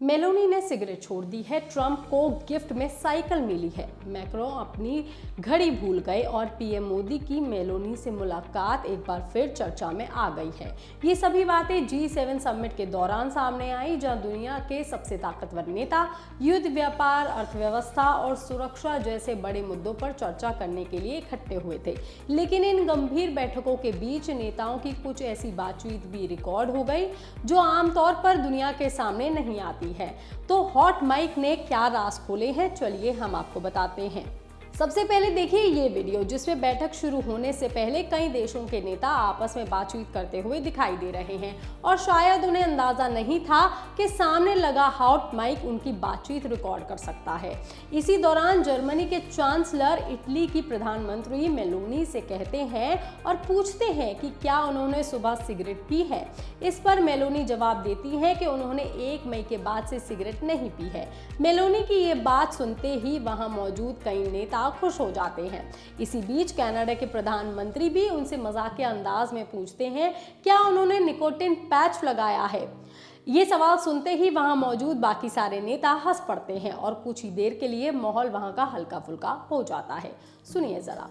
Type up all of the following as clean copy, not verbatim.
Meloni ने cigarette छोड़ दी है, ट्रंप को गिफ्ट में साइकिल मिली है, मैक्रो अपनी घड़ी भूल गए और पीएम मोदी की मेलोनी से मुलाकात एक बार फिर चर्चा में आ गई है। ये सभी बातें G7 समिट के दौरान सामने आई, जहां दुनिया के सबसे ताकतवर नेता युद्ध, व्यापार, अर्थव्यवस्था और सुरक्षा जैसे बड़े मुद्दों पर चर्चा करने के लिए इकट्ठे हुए थे। लेकिन इन गंभीर बैठकों के बीच नेताओं की कुछ ऐसी बातचीत भी रिकॉर्ड हो गई जो आमतौर पर दुनिया के सामने नहीं आती है। तो हॉट माइक ने क्या राज खोले हैं, चलिए हम आपको बताते हैं। सबसे पहले देखिए ये वीडियो, जिसमें बैठक शुरू होने से पहले कई देशों के नेता आपस में बातचीत करते हुए दिखाई दे रहे हैं और शायद उन्हें अंदाजा नहीं था कि सामने लगा हॉट माइक उनकी बातचीत रिकॉर्ड कर सकता है। इसी दौरान जर्मनी के चांसलर इटली की प्रधानमंत्री मेलोनी से कहते हैं और पूछते हैं कि क्या उन्होंने सुबह सिगरेट पी है। इस पर मेलोनी जवाब देती हैं कि उन्होंने 1 मई के बाद से सिगरेट नहीं पी है। मेलोनी की ये बात सुनते ही वहां मौजूद कई नेता खुश हो जाते हैं। इसी बीच कनाडा के प्रधानमंत्री भी उनसे मजाकिया अंदाज में पूछते हैं क्या उन्होंने निकोटिन पैच लगाया है। ये सवाल सुनते ही वहां मौजूद बाकी सारे नेता हंस पड़ते हैं और कुछ ही देर के लिए माहौल वहां का हल्का फुल्का हो जाता है। सुनिए जरा।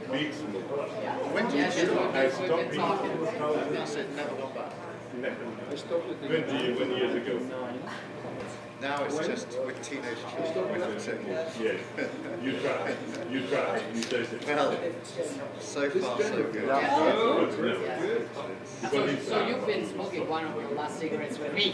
When did you stop? I stopped talking. I said never got back. Never. I stopped it 21 years ago. Now it's just with teenage children. We're not saying. Yeah. You try. You try. You taste it. Well, so far so good. So you've been smoking one of your last cigarettes with me.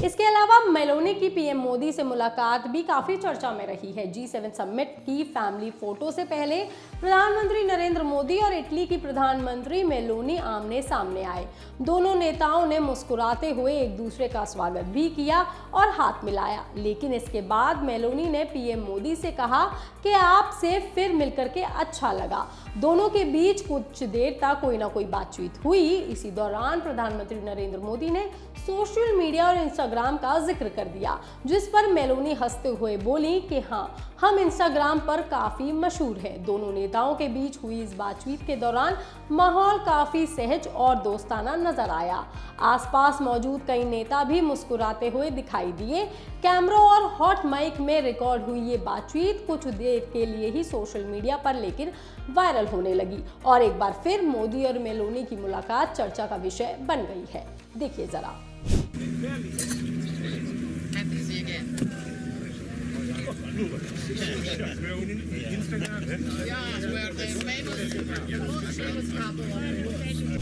इसके अलावा Meloni की PM Modi से मुलाकात भी काफी चर्चा में रही है। G7 समिट की फैमिली फोटो से पहले प्रधानमंत्री नरेंद्र मोदी और इटली की प्रधानमंत्री मेलोनी आमने सामने आए। दोनों नेताओं ने मुस्कुराते हुए एक दूसरे का स्वागत भी किया और हाथ मिलाया। लेकिन इसके बाद मेलोनी ने पीएम मोदी से कहा कि आपसे फिर मिलकर के अच्छा लगा। दोनों के बीच कुछ देर तक कोई ना कोई बातचीत हुई। इसी दौरान प्रधानमंत्री नरेंद्र मोदी ने सोशल मीडिया और इंस्टाग्राम का जिक्र कर दिया, जिस पर मेलोनी हंसते हुए बोली कि हाँ, हम इंस्टाग्राम पर काफी मशहूर हैं। दोनों नेताओं के बीच हुई इस बातचीत के दौरान माहौल काफी सहज और दोस्ताना नजर आया। आसपास मौजूद कई नेता भी मुस्कुराते हुए दिखाई दिए। कैमरों और हॉट माइक में रिकॉर्ड हुई ये बातचीत कुछ देर के लिए ही सोशल मीडिया पर लेकिन वायरल होने लगी और एक बार फिर मोदी और मेलोनी की मुलाकात चर्चा का विषय बन गई है। देखिए जरा।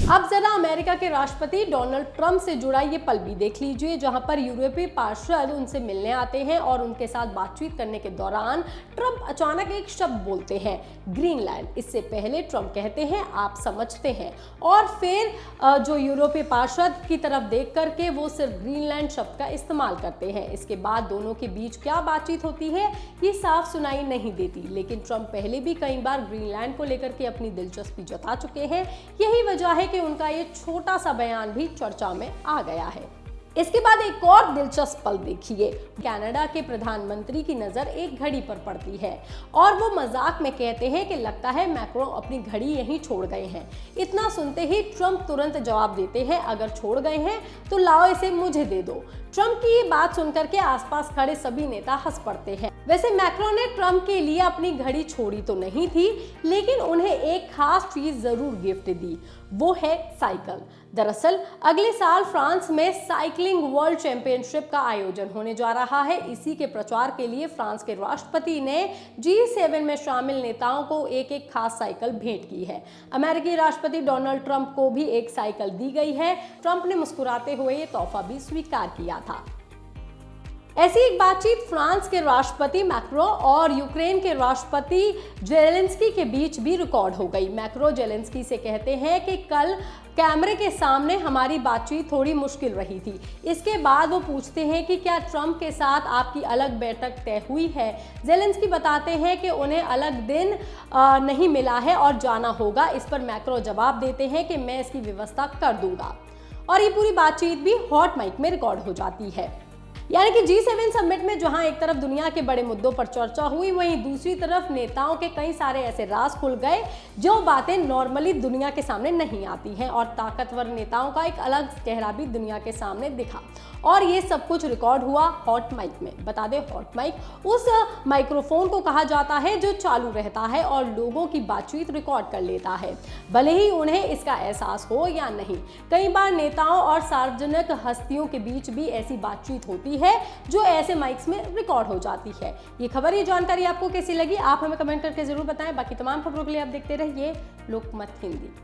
अब जरा अमेरिका के राष्ट्रपति डोनाल्ड ट्रंप से जुड़ा ये पल भी देख लीजिए, जहां पर यूरोपीय पार्षद उनसे मिलने आते हैं और उनके साथ बातचीत करने के दौरान ट्रंप अचानक एक शब्द बोलते हैं, ग्रीनलैंड। इससे पहले ट्रंप कहते हैं आप समझते हैं, और फिर जो यूरोपीय पार्षद की तरफ देख करके वो सिर्फ ग्रीनलैंड शब्द का इस्तेमाल करते हैं। इसके बाद दोनों के बीच क्या बातचीत होती है ये साफ सुनाई नहीं देती, लेकिन ट्रंप पहले भी कई बार ग्रीनलैंड को लेकर के अपनी दिलचस्पी जता चुके हैं। यही वजह है कि उनका ये छोटा सा बयान भी चर्चा में आ गया है। इसके बाद एक और दिलचस्प पल देखिए। कनाडा के प्रधानमंत्री की नजर एक घड़ी पर पड़ती है और वो मजाक में कहते हैं कि लगता है मैक्रो अपनी घड़ी यहीं छोड़ गए हैं। इतना सुनते ही ट्रंप तुरंत जवाब देते हैं, अगर छोड़ गए हैं तो लाओ इसे मुझे दे दो। ट्रंप की ये बात सुनकर के आसपास खड़े सभी नेता हंस पड़ते हैं। वैसे मैक्रो ने ट्रंप के लिए अपनी घड़ी छोड़ी तो नहीं थी, लेकिन उन्हें एक खास चीज जरूर गिफ्ट दी, वो है साइकिल। दरअसल अगले साल फ्रांस में साइकिलिंग वर्ल्ड चैंपियनशिप का आयोजन होने जा रहा है। इसी के प्रचार के लिए फ्रांस के राष्ट्रपति ने G7 में शामिल नेताओं को एक एक खास साइकिल भेंट की है। अमेरिकी राष्ट्रपति डोनाल्ड ट्रंप को भी एक साइकिल दी गई है। ट्रंप ने मुस्कुराते हुए ये तोहफा भी स्वीकार किया था। ऐसी एक बातचीत फ्रांस के राष्ट्रपति मैक्रो और यूक्रेन के राष्ट्रपति जेलेंस्की के बीच भी रिकॉर्ड हो गई। मैक्रो जेलेंस्की से कहते हैं कि कल कैमरे के सामने हमारी बातचीत थोड़ी मुश्किल रही थी। इसके बाद वो पूछते हैं कि क्या ट्रंप के साथ आपकी अलग बैठक तय हुई है। जेलेंस्की बताते हैं कि उन्हें अलग दिन नहीं मिला है और जाना होगा। इस पर मैक्रो जवाब देते हैं कि मैं इसकी व्यवस्था कर दूंगा और ये पूरी बातचीत भी हॉट माइक में रिकॉर्ड हो जाती है। यानी कि G7 समिट में जहां एक तरफ दुनिया के बड़े मुद्दों पर चर्चा हुई, वहीं दूसरी तरफ नेताओं के कई सारे ऐसे राज खुल गए जो बातें नॉर्मली दुनिया के सामने नहीं आती हैं, और ताकतवर नेताओं का एक अलग चेहरा भी दुनिया के सामने दिखा। और ये सब कुछ रिकॉर्ड हुआ हॉट माइक में। बता दें, हॉट माइक उस माइक्रोफोन को कहा जाता है जो चालू रहता है और लोगों की बातचीत रिकॉर्ड कर लेता है, भले ही उन्हें इसका एहसास हो या नहीं। कई बार नेताओं और सार्वजनिक हस्तियों के बीच भी ऐसी बातचीत होती है जो ऐसे माइक्स में रिकॉर्ड हो जाती है। ये खबर, ये जानकारी आपको कैसी लगी, आप हमें कमेंट करके जरूर बताएं। बाकी तमाम खबरों के लिए आप देखते रहिए लोकमत हिंदी।